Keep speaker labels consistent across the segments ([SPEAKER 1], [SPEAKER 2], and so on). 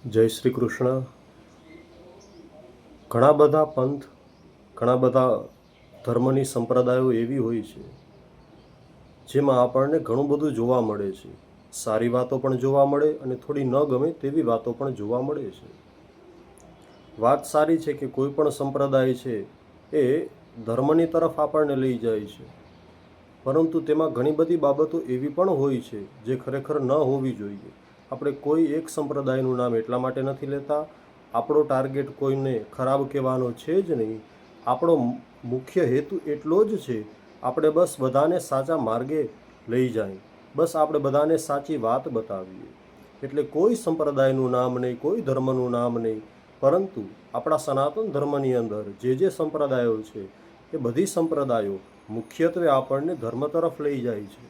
[SPEAKER 1] જય શ્રી કૃષ્ણ. ઘણા બધા પંથ, ઘણા બધા ધર્મની સંપ્રદાયો એવી હોય છે જેમાં આપણને ઘણું બધું જોવા મળે છે. સારી વાતો પણ જોવા મળે અને થોડી ન ગમે તેવી વાતો પણ જોવા મળે છે. વાત સારી છે કે કોઈ પણ સંપ્રદાય છે એ ધર્મની તરફ આપણને લઈ જાય છે, પરંતુ તેમાં ઘણી બધી બાબતો એવી પણ હોય છે જે ખરેખર ન હોવી જોઈએ. આપણે કોઈ એક સંપ્રદાયનું નામ એટલા માટે નથી લેતા, આપણો ટાર્ગેટ કોઈને ખરાબ કહેવાનો છે જ નહીં. આપણો મુખ્ય હેતુ એટલો જ છે, આપણે બસ બધાને સાચા માર્ગે લઈ જાય, બસ આપણે બધાને સાચી વાત બતાવીએ. એટલે કોઈ સંપ્રદાયનું નામ નહીં, કોઈ ધર્મનું નામ નહીં, પરંતુ આપણા સનાતન ધર્મની અંદર જે સંપ્રદાયો છે એ બધી સંપ્રદાયો મુખ્યત્વે આપણને ધર્મ તરફ લઈ જાય છે.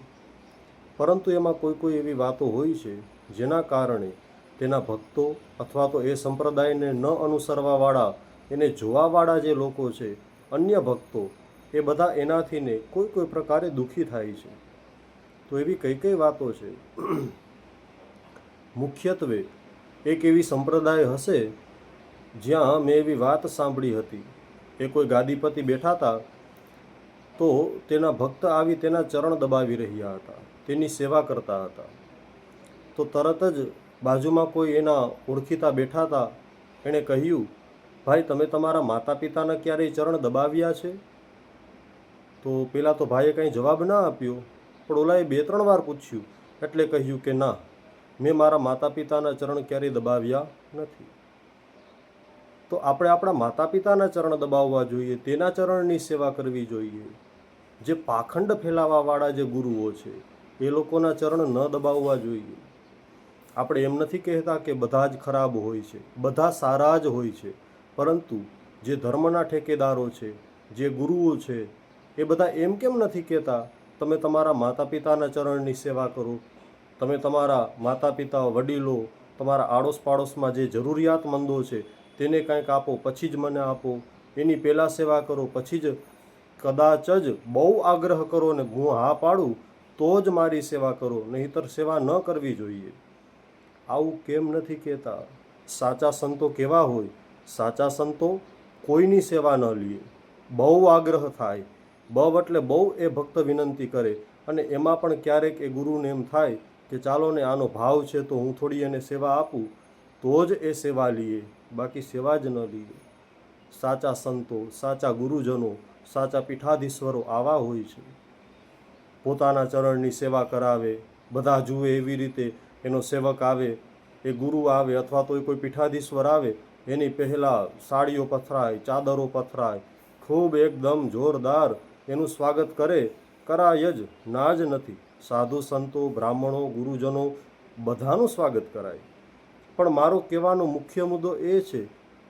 [SPEAKER 1] પરંતુ એમાં કોઈ એવી વાતો હોય છે જેના કારણે તેના ભક્તો અથવા તો એ સંપ્રદાયને ન અનુસરવાવાળા, એને જોવાવાળા જે લોકો છે, અન્ય ભક્તો, એ બધા એનાથી ને કોઈ પ્રકારે દુઃખી થાય છે. તો એવી કઈ વાતો છે? મુખ્યત્વે એક એવી સંપ્રદાય હશે જ્યાં મેં એવી વાત સાંભળી હતી, એ કોઈ ગાદીપતિ બેઠા હતા તો તેના ભક્ત આવી તેના ચરણ દબાવી રહ્યા હતા, તેની સેવા કરતા હતા. તો તરત જ બાજુમાં કોઈ એના ઓળખીતા બેઠા હતા, એણે કહ્યું, ભાઈ તમે તમારા માતા પિતાના ક્યારેય ચરણ દબાવ્યા છે? તો પેલા તો ભાઈએ કંઈ જવાબ ના આપ્યો, પણ ઓલાએ 2-3 વાર પૂછ્યું એટલે કહ્યું કે ના, મેં મારા માતા પિતાના ચરણ ક્યારેય દબાવ્યા નથી. તો આપણે આપણા માતા પિતાના ચરણ દબાવવા જોઈએ, તેના ચરણની સેવા કરવી જોઈએ. જે પાખંડ ફેલાવાવાળા જે ગુરુઓ છે એ લોકોના ચરણ ન દબાવવા જોઈએ. આપણે એમ નથી કહેતા કે બધા જ ખરાબ હોય છે, બધા સારા જ હોય છે, પરંતુ જે ધર્મના ઠેકેદારો છે, જે ગુરુઓ છે, એ બધા એમ કેમ નથી કહેતા તમે તમારા માતા પિતાના ચરણની સેવા કરો, તમે તમારા માતા પિતા, વડીલો, તમારા આડોશ પાડોશમાં જે જરૂરિયાતમંદો છે તેને કંઈક આપો, પછી જ મને આપો, એની પહેલાં સેવા કરો, પછી જ કદાચ જ બહુ આગ્રહ કરો ને હું હા પાડું તો જ મારી સેવા કરો, નહીંતર સેવા ન કરવી જોઈએ. આવું કેમ નથી કહેતા? સાચા સંતો કેવા હોય? સાચા સંતો કોઈની સેવા ન લે, બહુ આગ્રહ થાય, બહુ એટલે બહુ એ ભક્ત વિનંતી કરે, અને એમાં પણ ક્યારેક એ ગુરુને એમ થાય કે ચાલો ને આનો ભાવ છે તો હું થોડી એને સેવા આપું, તો જ એ સેવા લઈએ, બાકી સેવા જ ન લઈએ. સાચા સંતો, સાચા ગુરુજનો, સાચા પીઠાધીશ્વરો આવા હોય છે. પોતાના ચરણની સેવા કરાવે, બધા જુએ એવી રીતે એનો સેવક આવે, એ ગુરુ આવે અથવા તો કોઈ પીઠાધીશ્વર આવે, એની પહેલાં સાડીઓ પથરાય, ચાદરો પથરાય, ખૂબ એકદમ જોરદાર એનું સ્વાગત કરાય જ, ના જ નથી. સાધુ સંતો, બ્રાહ્મણો, ગુરુજનો બધાનું સ્વાગત કરાય. પણ મારો કહેવાનો મુખ્ય મુદ્દો એ છે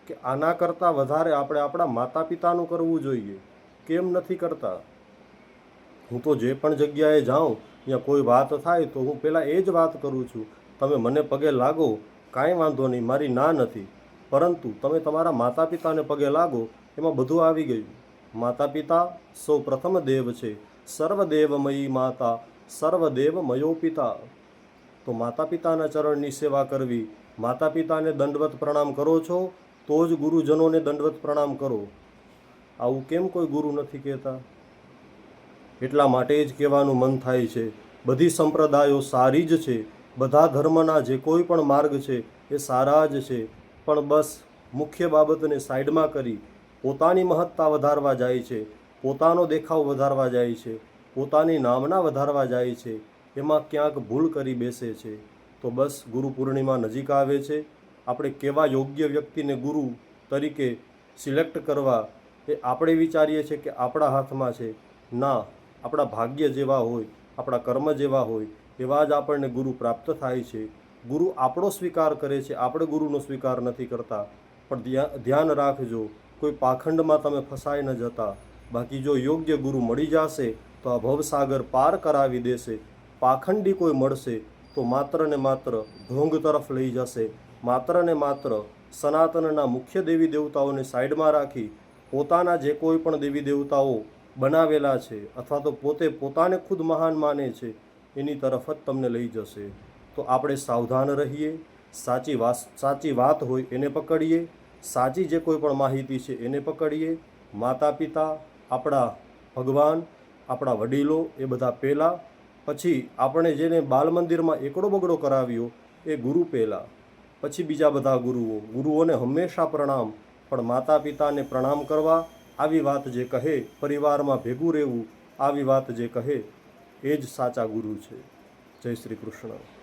[SPEAKER 1] કે આના કરતાં વધારે આપણે આપણા માતા પિતાનું કરવું જોઈએ. કેમ નથી કરતા? હું તો જે પણ જગ્યાએ જાઉં ત્યાં કોઈ વાત થાય તો હું પહેલાં એ જ વાત કરું છું, તમે મને પગે લાગો, કાંઈ વાંધો નહીં, મારી ના નથી, પરંતુ તમે તમારા માતા પિતાને પગે લાગો, એમાં બધું આવી ગયું. માતા પિતા સૌ પ્રથમ દેવ છે, સર્વદેવમયી માતા, સર્વદેવ મયો પિતા. તો માતા પિતાના ચરણની સેવા કરવી, માતા પિતાને દંડવત પ્રણામ કરો છો તો જ ગુરુજનોને દંડવત પ્રણામ કરો. આવું કેમ કોઈ ગુરુ નથી કહેતા? એટલા માટે જ કહેવાનું મન થાય છે, બધી સંપ્રદાયો સારી જ છે, બધા ધર્મના જે કોઈ પણ માર્ગ છે એ સારા જ છે, પણ બસ મુખ્ય બાબતને સાઈડમાં કરી પોતાની મહત્તા વધારવા જાય છે, પોતાનો દેખાવ વધારવા જાય છે, પોતાની નામના વધારવા જાય છે, એમાં ક્યાંક ભૂલ કરી બેસે છે. તો બસ ગુરુ પૂર્ણિમા નજીક આવે છે, આપણે કેવા યોગ્ય વ્યક્તિને ગુરુ તરીકે સિલેક્ટ કરવા એ આપણે વિચારીએ છીએ કે આપણા હાથમાં છે. ના, આપણા ભાગ્ય જેવા હોય, આપણા કર્મ જેવા હોય એવા જ આપણને ગુરુ પ્રાપ્ત થાય છે. ગુરુ આપણો સ્વીકાર કરે છે, આપણે ગુરુનો સ્વીકાર નથી કરતા. પણ ધ્યાન રાખજો, કોઈ પાખંડમાં તમે ફસાઈ ન જતા. બાકી જો યોગ્ય ગુરુ મળી જશે તો આ ભવસાગર પાર કરાવી દેશે. પાખંડી કોઈ મળશે તો માત્ર ને માત્ર ઢોંગ તરફ લઈ જશે, માત્ર ને માત્ર સનાતનના મુખ્ય દેવી દેવતાઓને સાઈડમાં રાખી પોતાના જે કોઈ પણ દેવી દેવતાઓ બનાવેલા છે અથવા તો પોતાને ખુદ મહાન માને છે એની તરફ જ તમને લઈ જશે. તો આપણે સાવધાન રહીએ, સાચી વાત હોય એને પકડીએ, સાચી જે કોઈ પણ માહિતી છે એને પકડીએ. માતા પિતા, આપણા ભગવાન, આપણા વડીલો એ બધા પહેલાં, પછી આપણે જેને બાલ મંદિરમાં એકડો બગડો કરાવ્યો એ ગુરુ પહેલાં, પછી બીજા બધા ગુરુઓ. ગુરુઓને હંમેશા પ્રણામ, પણ માતા પિતાને પ્રણામ કરવા, આવી વાત જે કહે, પરિવારમાં ભેગું રહેવું, આવી વાત જે કહે એ જ સાચા ગુરુ છે. જય શ્રી કૃષ્ણ.